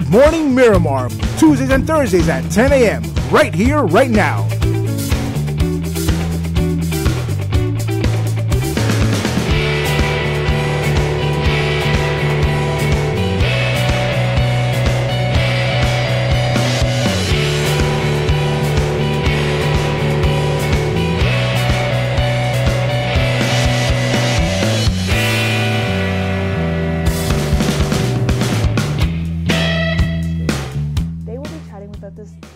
Good Morning Miramar, Tuesdays and Thursdays at 10 a.m. right here, right now.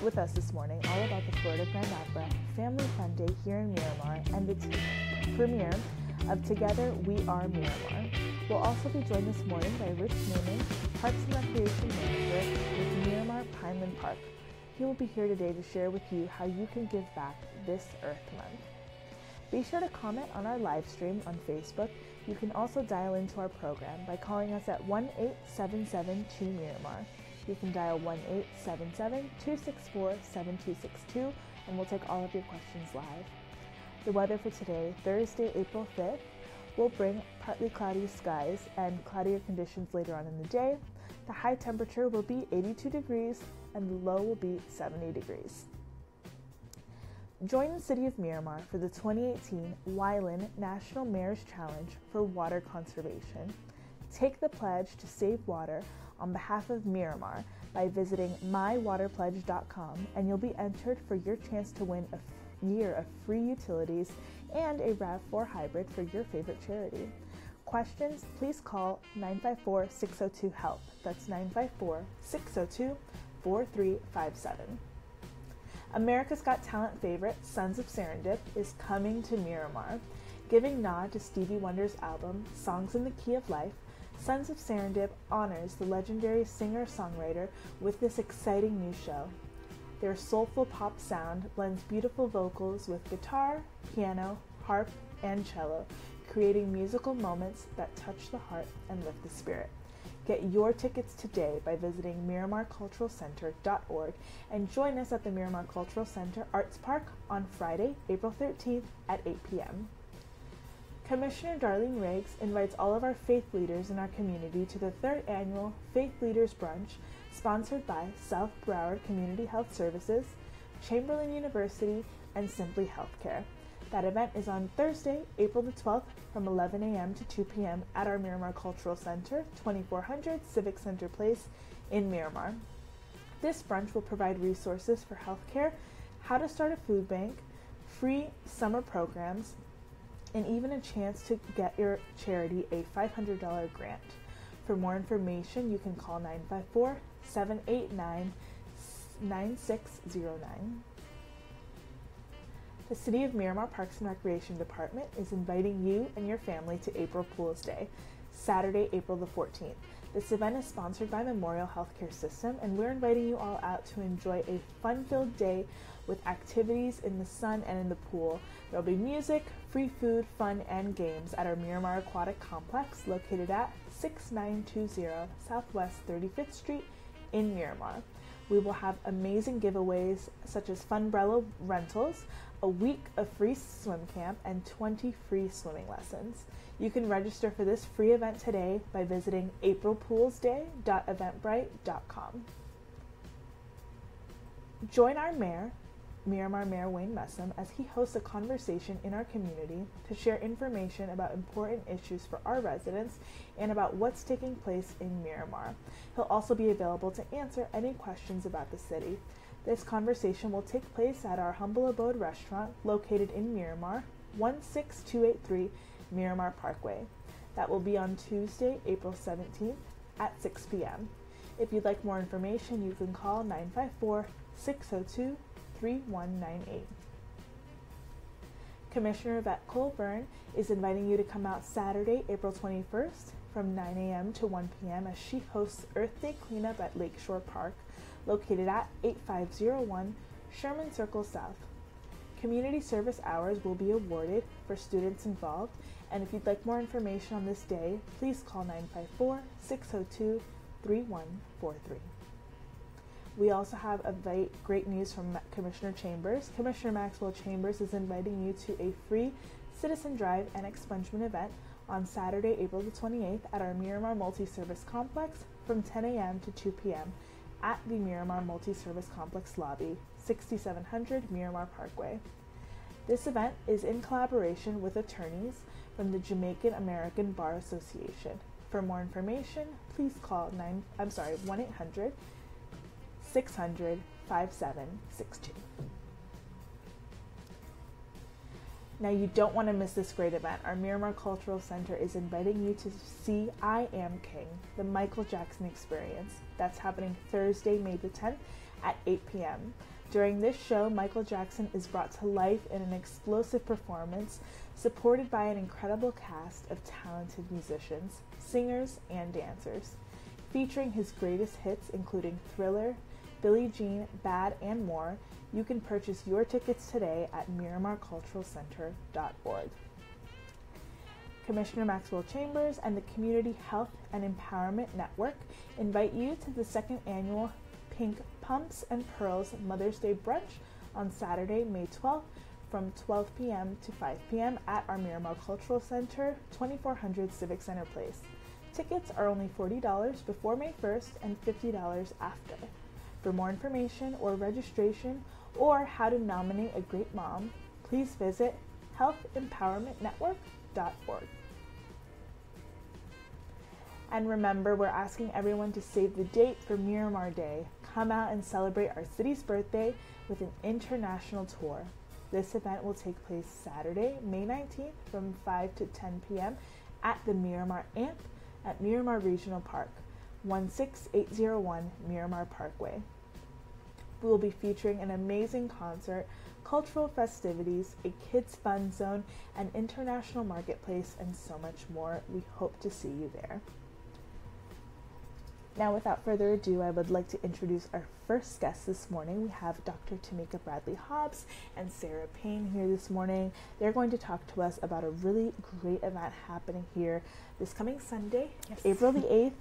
With us this morning all about the Florida Grand Opera Family Fun Day here in Miramar and the premiere of Together We Are Miramar. We'll also be joined this morning by Rich Newman, Parks and Recreation Manager with Miramar Pineland Park. He will be here today to share with you how you can give back this Earth Month. Be sure to comment on our live stream on Facebook. You can also dial into our program by calling us at 1-877-2-MIRAMAR. You can dial 1-877-264-7262 and we'll take all of your questions live. The weather for today, Thursday, April 5th, will bring partly cloudy skies and cloudier conditions later on in the day. The high temperature will be 82 degrees and the low will be 70 degrees. Join the City of Miramar for the 2018 Wyland National Mayor's Challenge for Water Conservation. Take the pledge to save water on behalf of Miramar by visiting mywaterpledge.com and you'll be entered for your chance to win a year of free utilities and a RAV4 hybrid for your favorite charity. Questions? Please call 954-602-HELP. That's 954-602-4357. America's Got Talent favorite, Sons of Serendip, is coming to Miramar. Giving nod to Stevie Wonder's album, Songs in the Key of Life, Sons of Serendip honors the legendary singer-songwriter with this exciting new show. Their soulful pop sound blends beautiful vocals with guitar, piano, harp, and cello, creating musical moments that touch the heart and lift the spirit. Get your tickets today by visiting MiramarCulturalCenter.org and join us at the Miramar Cultural Center Arts Park on Friday, April 13th at 8 p.m. Commissioner Darlene Riggs invites all of our faith leaders in our community to the 3rd annual Faith Leaders Brunch, sponsored by South Broward Community Health Services, Chamberlain University, and Simply Healthcare. That event is on Thursday, April the 12th from 11 a.m. to 2 p.m. at our Miramar Cultural Center, 2400 Civic Center Place in Miramar. This brunch will provide resources for healthcare, how to start a food bank, free summer programs, and even a chance to get your charity a $500 grant. For more information, you can call 954-789-9609. The City of Miramar Parks and Recreation Department is inviting you and your family to April Pools Day, Saturday, April the 14th. This event is sponsored by Memorial Healthcare System, and we're inviting you all out to enjoy a fun-filled day with activities in the sun and in the pool. There will be music, free food, fun, and games at our Miramar Aquatic Complex located at 6920 Southwest 35th Street in Miramar. We will have amazing giveaways such as Funbrella rentals, a week of free swim camp, and 20 free swimming lessons. You can register for this free event today by visiting aprilpoolsday.eventbrite.com. Join our mayor, Miramar Mayor Wayne Messam, as he hosts a conversation in our community to share information about important issues for our residents and about what's taking place in Miramar. He'll also be available to answer any questions about the city. This conversation will take place at our Humble Abode restaurant located in Miramar, 16283 Miramar Parkway. That will be on Tuesday, April 17th at 6 p.m. If you'd like more information, you can call 954-602-3198. Commissioner Yvette Colburn is inviting you to come out Saturday, April 21st from 9 a.m. to 1 p.m. as she hosts Earth Day Cleanup at Lakeshore Park, located at 8501 Sherman Circle South. Community service hours will be awarded for students involved, and if you'd like more information on this day, please call 954-602-3143. We also have great news from Commissioner Chambers. Commissioner Maxwell Chambers is inviting you to a free Citizen Drive and Expungement event on Saturday, April the 28th at our Miramar Multi-Service Complex from 10 a.m. to 2 p.m. at the Miramar Multi-Service Complex lobby, 6700 Miramar Parkway. This event is in collaboration with attorneys from the Jamaican American Bar Association. For more information, please call 1-800-600-5762. Now, you don't want to miss this great event. Our Miramar Cultural Center is inviting you to see I Am King, the Michael Jackson Experience. That's happening Thursday, May the 10th at 8 p.m. During this show, Michael Jackson is brought to life in an explosive performance supported by an incredible cast of talented musicians, singers, and dancers. Featuring his greatest hits including Thriller, Billie Jean, Bad, and more, you can purchase your tickets today at miramarculturalcenter.org. Commissioner Maxwell Chambers and the Community Health and Empowerment Network invite you to the second annual Pink Pumps and Pearls Mother's Day Brunch on Saturday, May 12th from 12 p.m. to 5 p.m. at our Miramar Cultural Center, 2400 Civic Center Place. Tickets are only $40 before May 1st and $50 after. For more information or registration or how to nominate a great mom, please visit healthempowermentnetwork.org. And remember, we're asking everyone to save the date for Miramar Day. Come out and celebrate our city's birthday with an international tour. This event will take place Saturday, May 19th from 5 to 10 p.m. at the Miramar Amp at Miramar Regional Park, 16801 Miramar Parkway. We will be featuring an amazing concert, cultural festivities, a kids' fun zone, an international marketplace, and so much more. We hope to see you there. Now, without further ado, I would like to introduce our first guest this morning. We have Dr. Tamika Bradley Hobbs and Sarah Payne here this morning. They're going to talk to us about a really great event happening here this coming Sunday, April the 8th,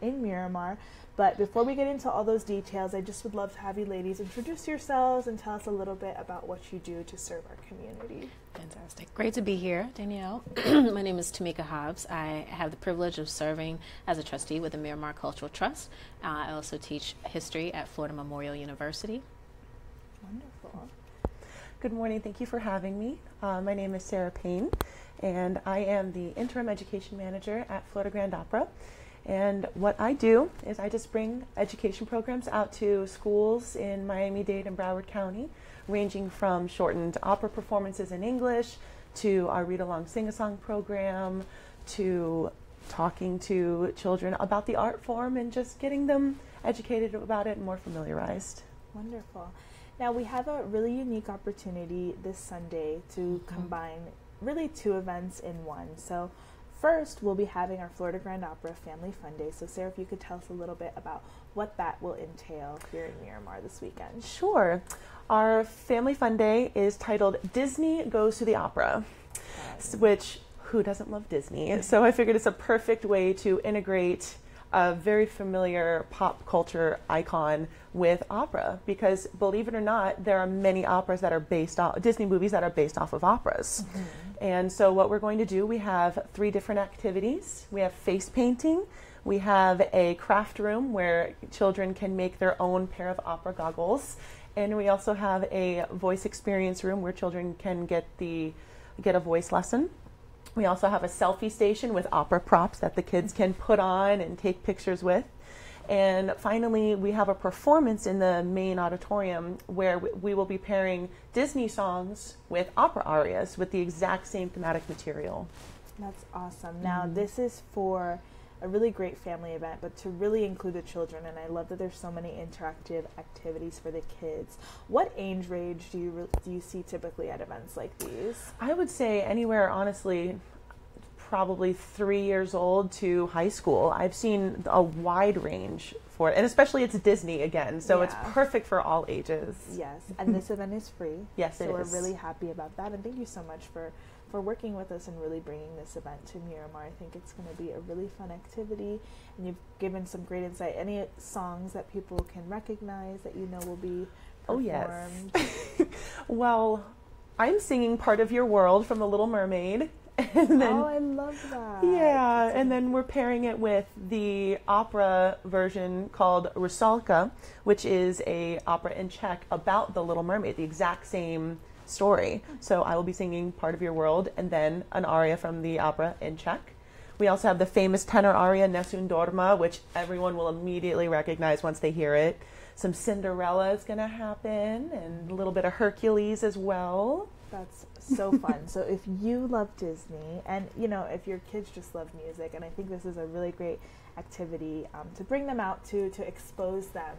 in Miramar. But before we get into all those details, I just would love to have you ladies introduce yourselves and tell us a little bit about what you do to serve our community. Fantastic. Great to be here, Danielle. My name is Tamika Hobbs. I have the privilege of serving as a trustee with the Miramar Cultural Trust. I also teach history at Florida Memorial University. Wonderful. Good morning. Thank you for having me. My name is Sarah Payne, and I am the interim education manager at Florida Grand Opera. And what I do is I just bring education programs out to schools in Miami-Dade and Broward County, ranging from shortened opera performances in English to our read-along sing-a-song program to talking to children about the art form and just getting them educated about it and more familiarized. Wonderful. Now, we have a really unique opportunity this Sunday to combine really two events in one. So first, we'll be having our Florida Grand Opera Family Fun Day. So Sarah, if you could tell us a little bit about what that will entail here in Miramar this weekend. Sure. Our Family Fun Day is titled Disney Goes to the Opera, which, who doesn't love Disney? So I figured it's a perfect way to integrate a very familiar pop culture icon with opera, because believe it or not, there are many operas that are based off, Disney movies that are based off of operas. And so what we're going to do, we have 3 different activities. We have face painting, we have a craft room where children can make their own pair of opera goggles, and we also have a voice experience room where children can get a voice lesson. We also have a selfie station with opera props that the kids can put on and take pictures with. And finally, we have a performance in the main auditorium where we will be pairing Disney songs with opera arias with the exact same thematic material. That's awesome. Now, this is for a really great family event, but to really include the children, and I love that there's so many interactive activities for the kids. What age range do you see typically at events like these? I would say anywhere, honestly, probably 3 years old to high school. I've seen a wide range for it, and especially it's Disney again, so it's perfect for all ages. Yes, and this event is free. Yes, it is. So we're really happy about that, and thank you so much for working with us and really bringing this event to Miramar. I think it's going to be a really fun activity, and you've given some great insight. Any songs that people can recognize that you know will be performed? Oh, yes. Well, I'm singing Part of Your World from The Little Mermaid, And then, oh, I love that. yeah, and then we're pairing it with the opera version called Rusalka, which is a opera in Czech about the Little Mermaid, the exact same story. So I will be singing Part of Your World and then an aria from the opera in Czech. We also have the famous tenor aria Nessun Dorma, which everyone will immediately recognize once they hear it. Some Cinderella is going to happen, and a little bit of Hercules as well. That's so fun. So if you love Disney, and you know, if your kids just love music, and I think this is a really great activity to bring them out to expose them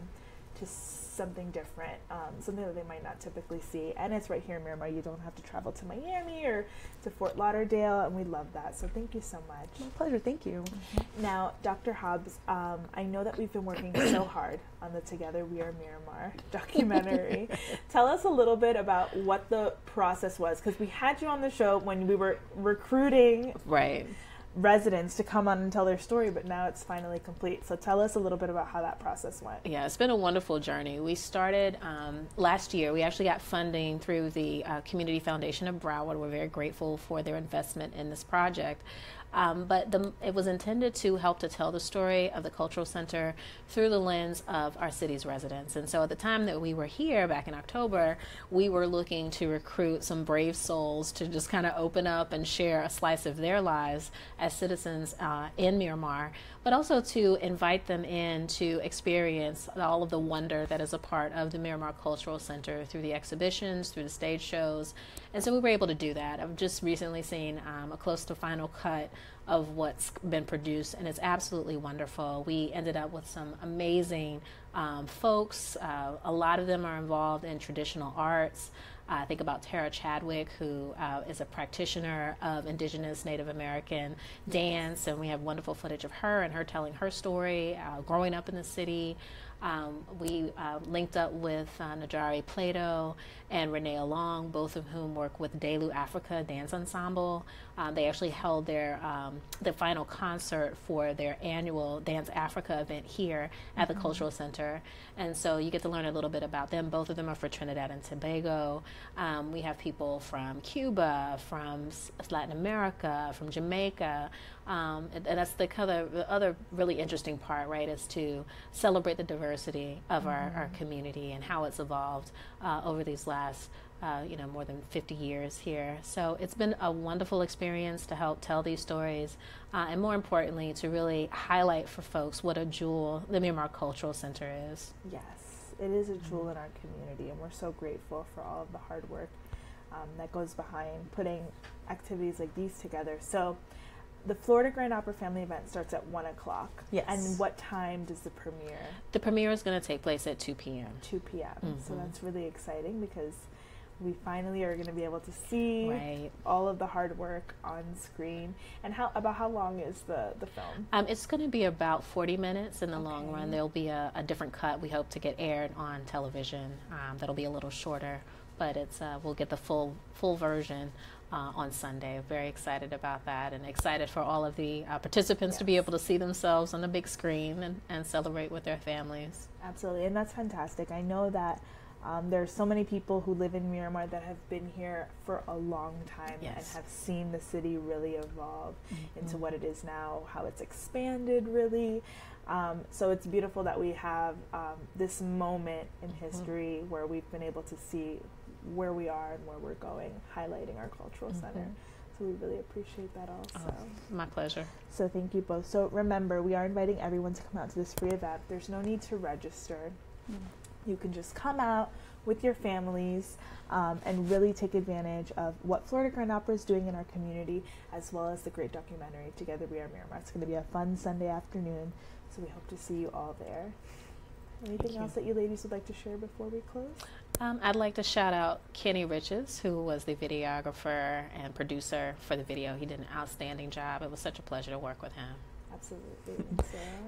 to something different, something that they might not typically see. And it's right here in Miramar. You don't have to travel to Miami or to Fort Lauderdale, and we love that. So thank you so much. My pleasure. Thank you. Now, Dr. Hobbs, I know that we've been working so hard on the Together We Are Miramar documentary. Tell us a little bit about what the process was, because we had you on the show when we were recruiting residents to come on and tell their story, but now it's finally complete. So tell us a little bit about how that process went. Yeah, it's been a wonderful journey. We started last year. We actually got funding through the Community Foundation of Broward. We're very grateful for their investment in this project. But it was intended to help to tell the story of the Cultural Center through the lens of our city's residents. And so at the time that we were here back in October, we were looking to recruit some brave souls to just kind of open up and share a slice of their lives as citizens in Miramar, but also to invite them in to experience all of the wonder that is a part of the Miramar Cultural Center through the exhibitions, through the stage shows. And so we were able to do that. I've just recently seen a close to final cut of what's been produced, and it's absolutely wonderful. We ended up with some amazing folks. A lot of them are involved in traditional arts. Think about Tara Chadwick, who is a practitioner of Indigenous Native American dance, and we have wonderful footage of her and her telling her story, growing up in the city. We linked up with Najari Plato and Renee Along, both of whom work with Delu Africa Dance Ensemble. They actually held their the final concert for their annual Dance Africa event here at the Cultural Center. And so you get to learn a little bit about them. Both of them are for Trinidad and Tobago. We have people from Cuba, from Latin America, from Jamaica. And that's the other really interesting part, right, is to celebrate the diversity of our community and how it's evolved over these last more than 50 years here. So it's been a wonderful experience to help tell these stories, and more importantly, to really highlight for folks what a jewel the Miramar Cultural Center is. Yes, it is a jewel in our community, and we're so grateful for all of the hard work that goes behind putting activities like these together. So the Florida Grand Opera Family event starts at 1 o'clock. Yes. And what time does the premiere? The premiere is going to take place at 2 p.m. 2 p.m. So that's really exciting, because we finally are going to be able to see all of the hard work on screen. And how long is the film? It's going to be about 40 minutes in the long run. There'll be a different cut we hope to get aired on television. That'll be a little shorter, but it's we'll get the full version on Sunday. Very excited about that, and excited for all of the participants to be able to see themselves on the big screen and celebrate with their families. Absolutely, and that's fantastic. I know that there's so many people who live in Miramar that have been here for a long time and have seen the city really evolve into what it is now, how it's expanded really. So it's beautiful that we have this moment in history where we've been able to see where we are and where we're going, highlighting our cultural center. So we really appreciate that also. My pleasure. So thank you both. So remember, we are inviting everyone to come out to this free event. There's no need to register. You can just come out with your families and really take advantage of what Florida Grand Opera is doing in our community, as well as the great documentary, Together We Are Miramar. It's going to be a fun Sunday afternoon, so we hope to see you all there. Anything else that you ladies would like to share before we close? I'd like to shout out Kenny Riches, who was the videographer and producer for the video. He did an outstanding job. It was such a pleasure to work with him. Absolutely.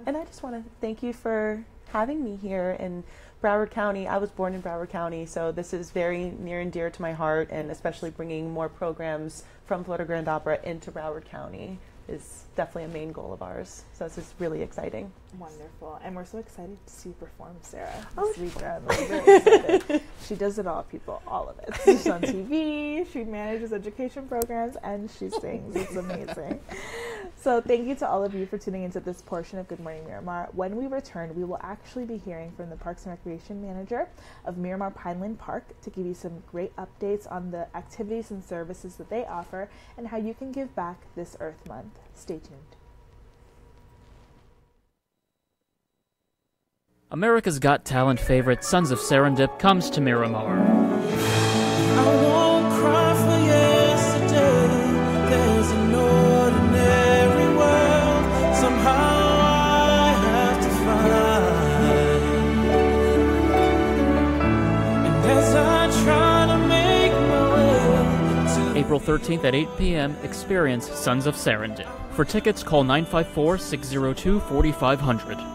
And I just want to thank you for having me here in Broward County. I was born in Broward County, so this is very near and dear to my heart, and especially bringing more programs from Florida Grand Opera into Broward County. is definitely a main goal of ours. So this is really exciting. Wonderful. And we're so excited to see you perform, Sarah, Oh, this weekend. We're very excited. She does it all, people, all of it. She's on TV, she manages education programs, and she sings. It's amazing. So thank you to all of you for tuning into this portion of Good Morning Miramar. When we return, we will actually be hearing from the Parks and Recreation Manager of Miramar Pineland Park to give you some great updates on the activities and services that they offer and how you can give back this Earth Month. Stay tuned. America's Got Talent favorite Sons of Serendip comes to Miramar. I won't cry for yesterday. There's an ordinary world. Somehow I have to find. And as I try to make my way to April 13th at 8 p.m., experience Sons of Serendip. For tickets, call 954-602-4500.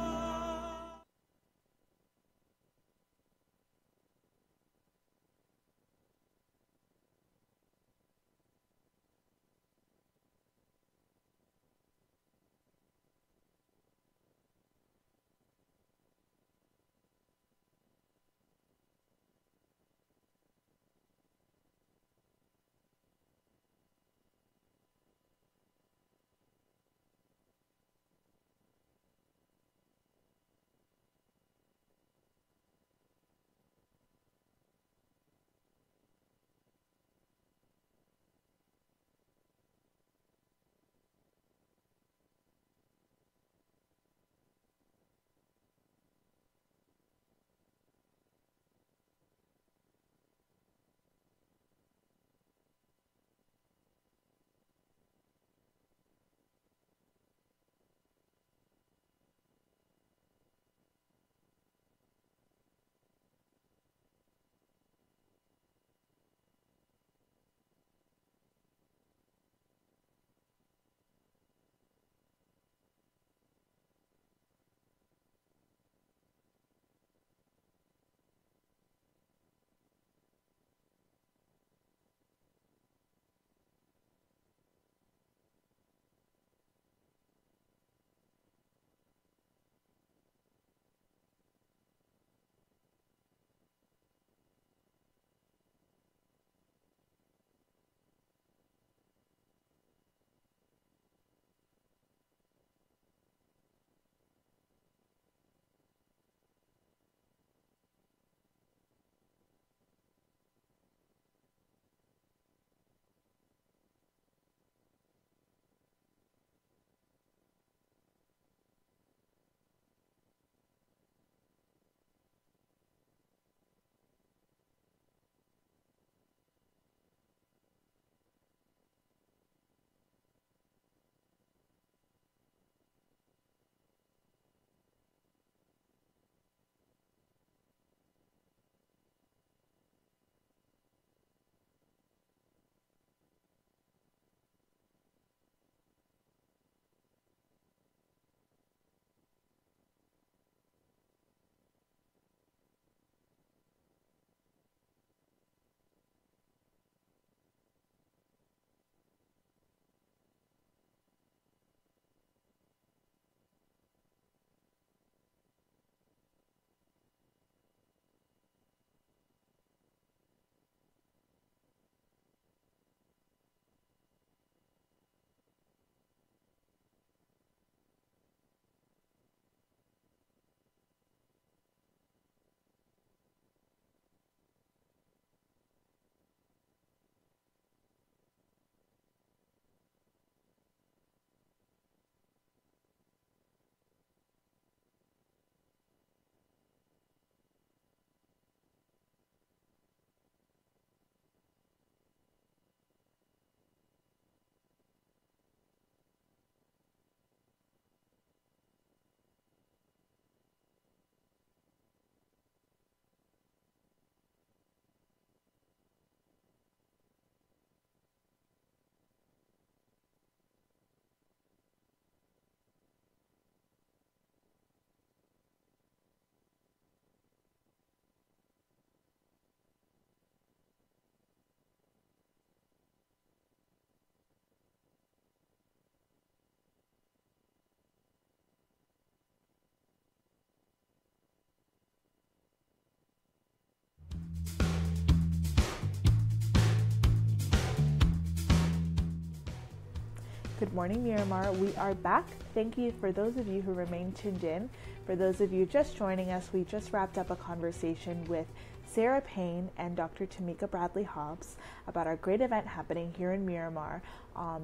Good morning, Miramar. We are back. Thank you for those of you who remain tuned in. For those of you just joining us, we just wrapped up a conversation with Sarah Payne and Dr. Tamika Bradley Hobbs about our great event happening here in Miramar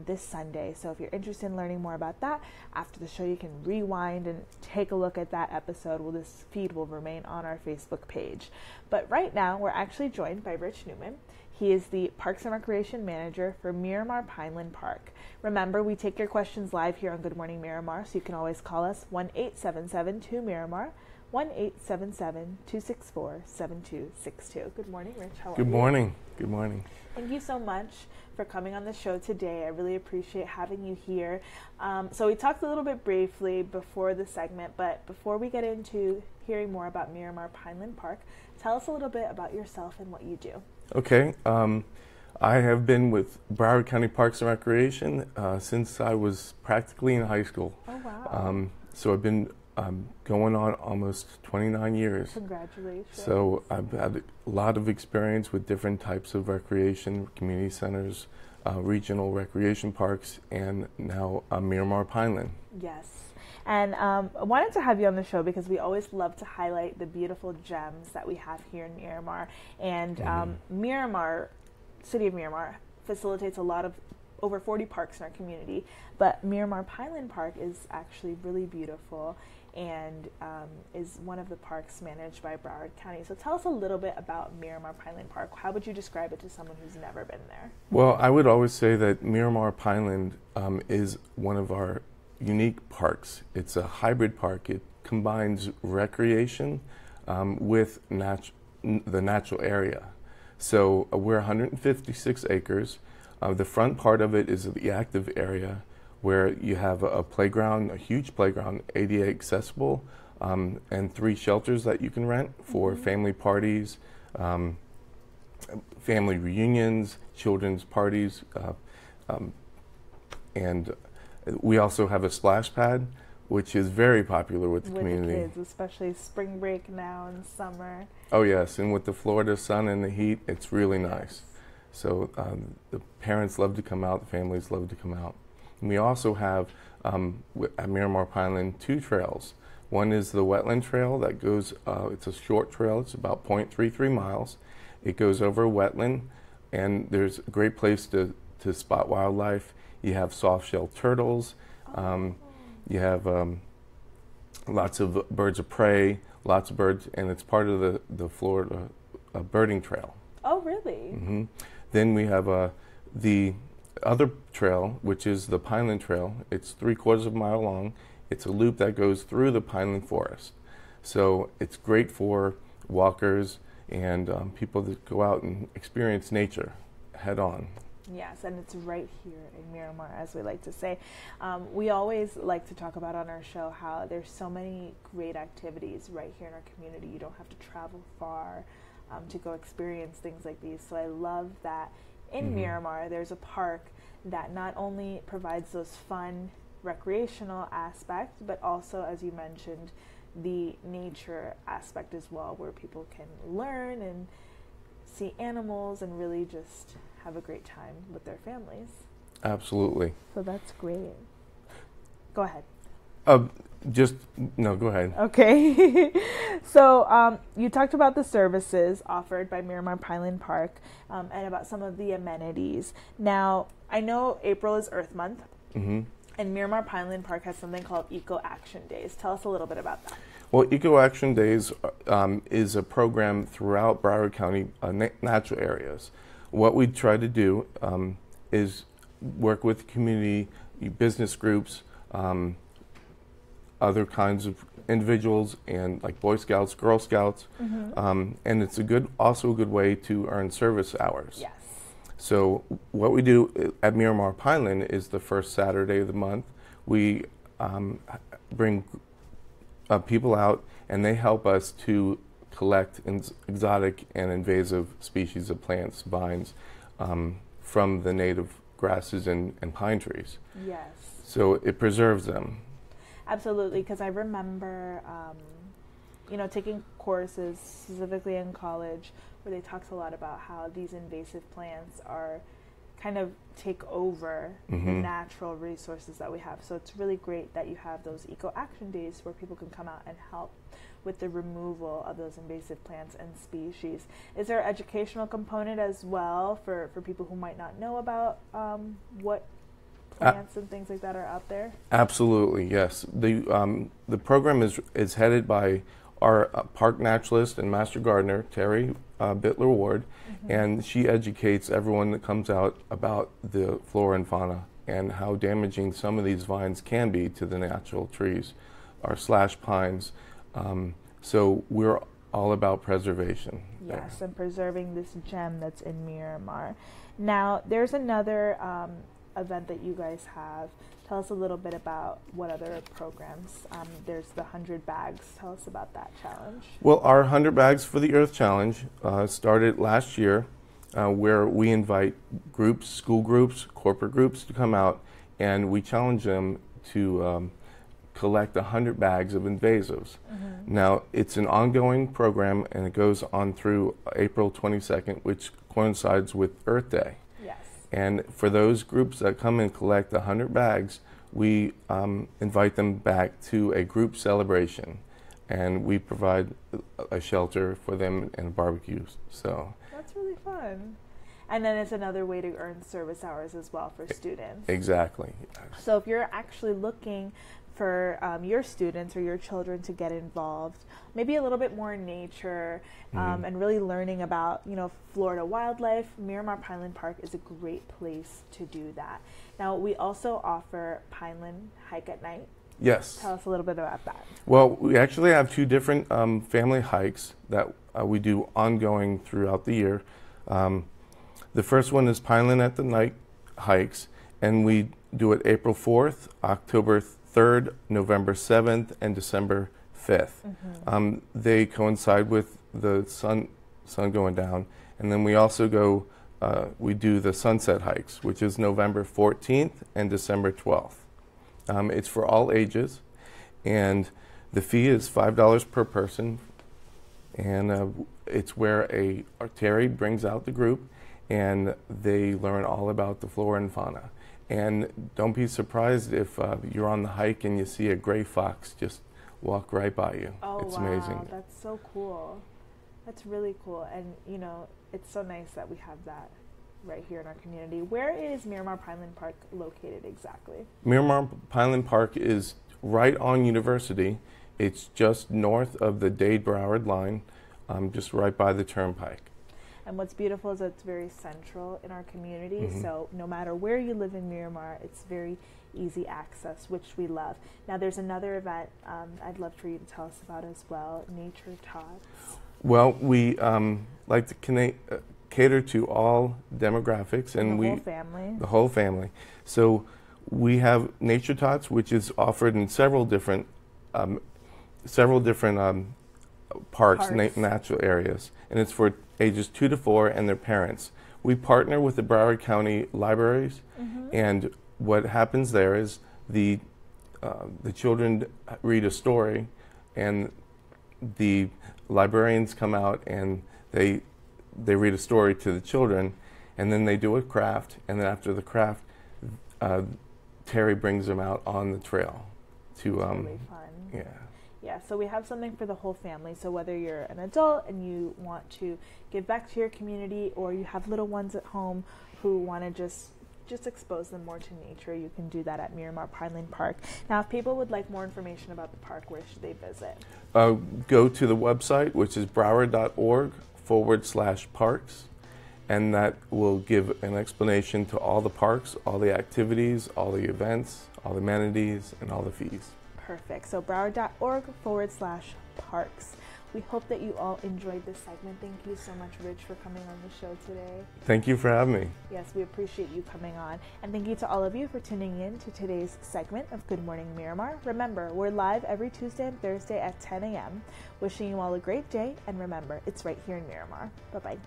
this Sunday. So if you're interested in learning more about that, after the show you can rewind and take a look at that episode. Well, this feed will remain on our Facebook page. But right now, we're actually joined by Rich Newman. He is the Parks and Recreation Manager for Miramar Pineland Park. Remember, we take your questions live here on Good Morning Miramar, so you can always call us 1-877-2-MIRAMAR, 1-877-264-7262. Good morning, Rich. How are you? Good morning. Good morning. Thank you so much for coming on the show today. I really appreciate having you here. So we talked a little bit briefly before the segment, but before we get into hearing more about Miramar Pineland Park, tell us a little bit about yourself and what you do. Okay. I have been with Broward County Parks and Recreation since I was practically in high school. Oh, wow. So I've been going on almost 29 years. Congratulations. So I've had a lot of experience with different types of recreation, community centers, regional recreation parks, and now Miramar Pineland. Yes. And I wanted to have you on the show because we always love to highlight the beautiful gems that we have here in Miramar. And Miramar, City of Miramar, facilitates a lot of over 40 parks in our community. But Miramar Pineland Park is actually really beautiful and is one of the parks managed by Broward County. So tell us a little bit about Miramar Pineland Park. How would you describe it to someone who's never been there? Well, I would always say that Miramar Pineland is one of our unique parks. It's a hybrid park. It combines recreation with the natural area. So we're 156 acres. The front part of it is the active area where you have a playground, a huge playground, ADA accessible, and 3 shelters that you can rent for family parties, family reunions, children's parties, and we also have a splash pad, which is very popular with the community. With the kids, especially spring break now and summer. Oh yes, and with the Florida sun and the heat, it's really nice. So the parents love to come out, the families love to come out. And we also have at Miramar Pineland 2 trails. One is the wetland trail that goes, it's a short trail, it's about 0.33 miles. It goes over a wetland, and there's a great place to spot wildlife. You have soft-shelled turtles, you have lots of birds of prey, lots of birds, and it's part of the Florida birding trail. Oh, really? Mm-hmm. Then we have the other trail, which is the Pineland Trail. It's 3/4 of a mile long. It's a loop that goes through the Pineland Forest. So it's great for walkers and people that go out and experience nature head on. Yes, and it's right here in Miramar, as we like to say. We always like to talk about on our show how there's so many great activities right here in our community. You don't have to travel far to go experience things like these. So I love that in Miramar there's a park that not only provides those fun recreational aspects, but also, as you mentioned, the nature aspect as well, where people can learn and see animals and really just have a great time with their families. Absolutely. So that's great. Go ahead. No, go ahead. Okay. So you talked about the services offered by Miramar Pineland Park and about some of the amenities. Now, I know April is Earth Month, and Miramar Pineland Park has something called Eco Action Days. Tell us a little bit about that. Well, Eco Action Days is a program throughout Broward County natural areas. What we try to do is work with community business groups, other kinds of individuals, and like Boy Scouts, Girl Scouts, and it's also a good way to earn service hours. Yes. So what we do at Miramar Pineland is the first Saturday of the month. We bring people out, and they help us to collect exotic and invasive species of plants, vines, from the native grasses and pine trees. Yes. So it preserves them. Absolutely, because I remember, taking courses specifically in college where they talked a lot about how these invasive plants are kind of take over the natural resources that we have. So it's really great that you have those eco action days where people can come out and help with the removal of those invasive plants and species. Is there an educational component as well for people who might not know about what plants and things like that are out there? Absolutely, yes. The program is headed by our park naturalist and master gardener, Terry Bittler Ward, and she educates everyone that comes out about the flora and fauna and how damaging some of these vines can be to the natural trees, our slash pines. So we're all about preservation. Yes, and preserving this gem that's in Miramar. Now, there's another event that you guys have. Tell us a little bit about what other programs. There's the 100 bags. Tell us about that challenge. Well, our 100 Bags for the Earth Challenge started last year, where we invite groups, school groups, corporate groups to come out, and we challenge them to collect 100 bags of invasives. Now, it's an ongoing program, and it goes on through April 22nd, which coincides with Earth Day. And for those groups that come and collect 100 bags, we invite them back to a group celebration, and we provide a shelter for them and barbecues. So that's really fun. And then it's another way to earn service hours as well for students. Exactly. So if you're actually looking for your students or your children to get involved, maybe a little bit more in nature, and really learning about, Florida wildlife, Miramar Pineland Park is a great place to do that. Now, we also offer Pineland Hike at Night. Yes. Tell us a little bit about that. Well, we actually have two different family hikes that we do ongoing throughout the year. The first one is Pineland at the Night hikes, and we do it April 4th, October 3rd, November 7th, and December 5th. They coincide with the sun going down. And then we also we do the sunset hikes, which is November 14th and December 12th. It's for all ages, and the fee is $5 per person. And it's where Terry brings out the group, and they learn all about the flora and fauna. And don't be surprised if you're on the hike and you see a gray fox just walk right by you. Oh, it's wow. amazing. That's so cool. That's really cool. And, it's so nice that we have that right here in our community. Where is Miramar Pineland Park located exactly? Miramar Pineland Park is right on University. It's just north of the Dade-Broward line, just right by the turnpike. And what's beautiful is that it's very central in our community, so no matter where you live in Miramar, it's very easy access, which we love. Now, there's another event I'd love for you to tell us about as well, Nature Tots. Well, we like to cater to all demographics, and the whole family. The whole family. So we have Nature Tots, which is offered in several different parks. Natural areas, and it's for ages 2 to 4 and their parents. We partner with the Broward County libraries, and what happens there is the children read a story, and the librarians come out and they read a story to the children, and then they do a craft, and then after the craft, Terry brings them out on the trail to really fun. Yeah, so we have something for the whole family. So whether you're an adult and you want to give back to your community, or you have little ones at home who want to just expose them more to nature, you can do that at Miramar Pineland Park. Now, if people would like more information about the park, where should they visit? Go to the website, which is broward.org/parks, and that will give an explanation to all the parks, all the activities, all the events, all the amenities, and all the fees. Perfect. So broward.org/parks. We hope that you all enjoyed this segment. Thank you so much, Rich, for coming on the show today. Thank you for having me. Yes, we appreciate you coming on. And thank you to all of you for tuning in to today's segment of Good Morning Miramar. Remember, we're live every Tuesday and Thursday at 10 a.m. Wishing you all a great day. And remember, it's right here in Miramar. Bye-bye.